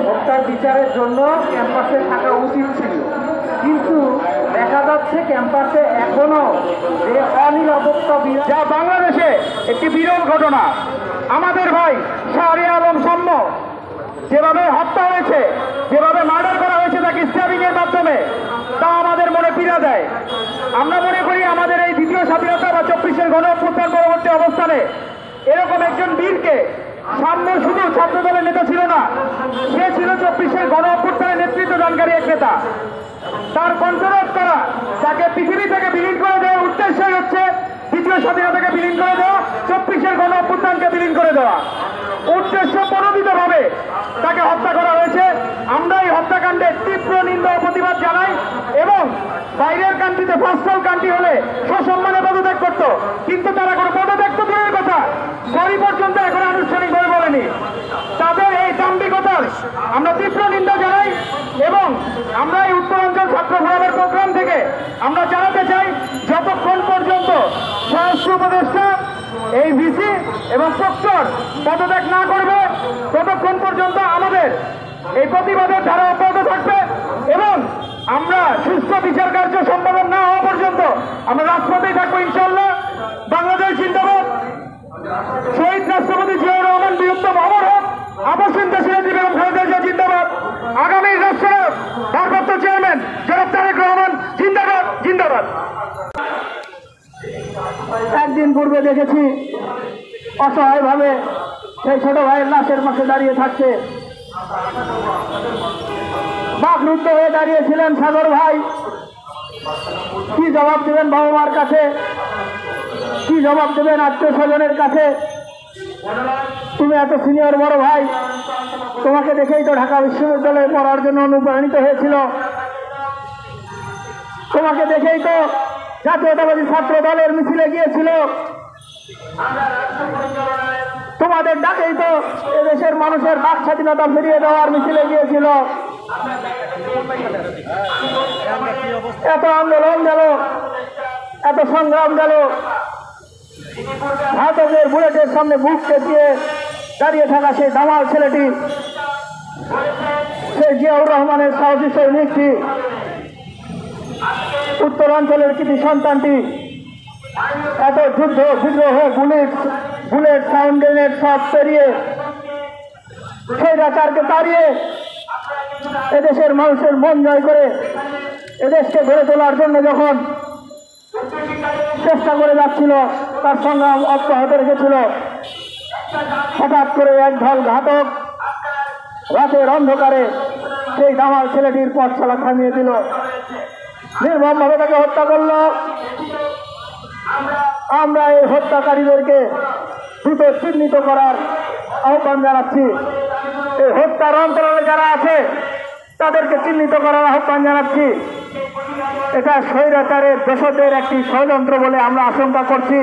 হত্যার বিচারের জন্য ক্যাম্পাসে থাকা উচিত ছিল, কিন্তু দেখা যাচ্ছে ক্যাম্পাসে এখনো যে অনিরাপত্তা যা বাংলাদেশে একটি বিরল ঘটনা। আমাদের ভাই শাহরিয়ার আলম সাম্য যেভাবে হত্যা হয়েছে, যেভাবে মার্ডার করা হয়েছে তাকে স্ট্যাবিং এর মাধ্যমে, তা আমাদের মনে পীড়া দেয়। আমরা মনে করি আমাদের এই দ্বিতীয় স্বাধীনতা বা 24-এর গণ অভ্যুত্থান পরবর্তী অবস্থানে এরকম একজন বীরকে, সাম্য শুধু ছাত্র দলের নেতা ছিল না, সে ছিল 24-এর গণ অভ্যুত্থানের নেতৃত্ব দানকারী এক নেতা। তার কণ্ঠরোধ করা, তাকে পৃথিবী থেকে বিলীন করে দেওয়ার উদ্দেশ্যই হচ্ছে দ্বিতীয় স্বাধীনতাকে বিলীন করে দেওয়া, 24-এর গণ অভ্যুত্থানকে বিলীন করে দেওয়া। উদ্দেশ্য প্রণোদিতভাবে তাকে হত্যা করা হয়েছে। আমরা এই হত্যাকাণ্ডের তীব্র নিন্দা ও প্রতিবাদ জানাই এবং বাইরের কান্ট্রিতে ফার্স্ট কান্ট্রি হলে সসম্মানে পদত্যাগ করত, কিন্তু তারা কোনো পদত্যাগ তো দূরের কথা, সরি পর্যন্ত এখন আনুষ্ঠানিকভাবে বলেনি। তাদের এই দাম্ভিকতার আমরা তীব্র নিন্দা জানাই এবং আমরা এই উত্তরাঞ্চল ছাত্র ফোরামের প্রোগ্রাম থেকে আমরা জানাতে চাই, যতক্ষণ পর্যন্ত স্বরাষ্ট্র উপদেষ্টা, এই ভিসি এবং প্রক্টর পদত্যাগ না করবে, ততক্ষণ পর্যন্ত আমাদের এই প্রতিবাদের ধারা অব্যাহত থাকবে এবং আমরা সুস্থ বিচার কার্য সম্পাদন না হওয়া পর্যন্ত আমরা রাজপথেই থাকবো ইনশাল্লাহ। বাংলাদেশ জিন্দাবাদ। শহীদ রাষ্ট্রপতি জিয়াউর রহমান বীরত্তম অমর হোক। আবাসন দেশের বেগম খালেদা জিয়া জিন্দাবাদ। আগামী রাষ্ট্রের ভারপ্রাপ্ত চেয়ারম্যান জনাব তারেক রহমান জিন্দাবাদ, জিন্দাবাদ। একদিন পূর্বে দেখেছি অসহায়ভাবে সেই ছোট ভাইয়ের লাশের পাশে দাঁড়িয়ে থাকছে, বাকরুদ্ধ হয়ে দাঁড়িয়েছিলেন সাগর ভাই। কি জবাব দেবেন বাবা মার কাছে, কি জবাব দেবেন আত্মীয় স্বজনের কাছে? তুমি এত সিনিয়র বড় ভাই, তোমাকে দেখেই তো ঢাকা বিশ্ববিদ্যালয়ে পড়ার জন্য অনুপ্রাণিত হয়েছিল, তোমাকে দেখেই তো জাতীয়তাবাদী ছাত্র দলের মিছিলে গিয়েছিল, তোমাদের ডাকেই তো এদেশের মানুষের বাক স্বাধীনতা ফিরিয়ে দেওয়ার মিছিলে গিয়েছিল। এত আন্দোলন গেল, এত সংগ্রাম গেল, ঘাতকের বুলেটের সামনে বুক টেকিয়ে দাঁড়িয়ে থাকা সেই দামাল ছেলেটি, সেই জিয়াউর রহমানের সাহসী সৈনিকটি, উত্তরাঞ্চলের কৃতি সন্তানটি, এত যুদ্ধ বিগ্রহ, বুলেট সাউন্ড গ্রেনেড সব পেরিয়ে সেই রাজারকে তাড়িয়ে এদেশের মানুষের মন জয় করে এদেশকে গড়ে তোলার জন্য যখন চেষ্টা করে যাচ্ছিল, তার সংগ্রাম অব্যাহত রেখেছিল, হঠাৎ করে এক ঢল ঘাতক রাতের অন্ধকারে সেই দামাল ছেলেটির পথ চলা থামিয়ে দিল, নির্মমভাবে তাকে হত্যা করল। আমরা এই হত্যাকারীদেরকে দ্রুত চিহ্নিত করার আহ্বান জানাচ্ছি। এই হত্যার অন্তরালে যারা আছে তাদেরকে চিহ্নিত করার আহ্বান জানাচ্ছি। এটা স্বৈরাচারের দোষদের একটি ষড়যন্ত্র বলে আমরা আশঙ্কা করছি।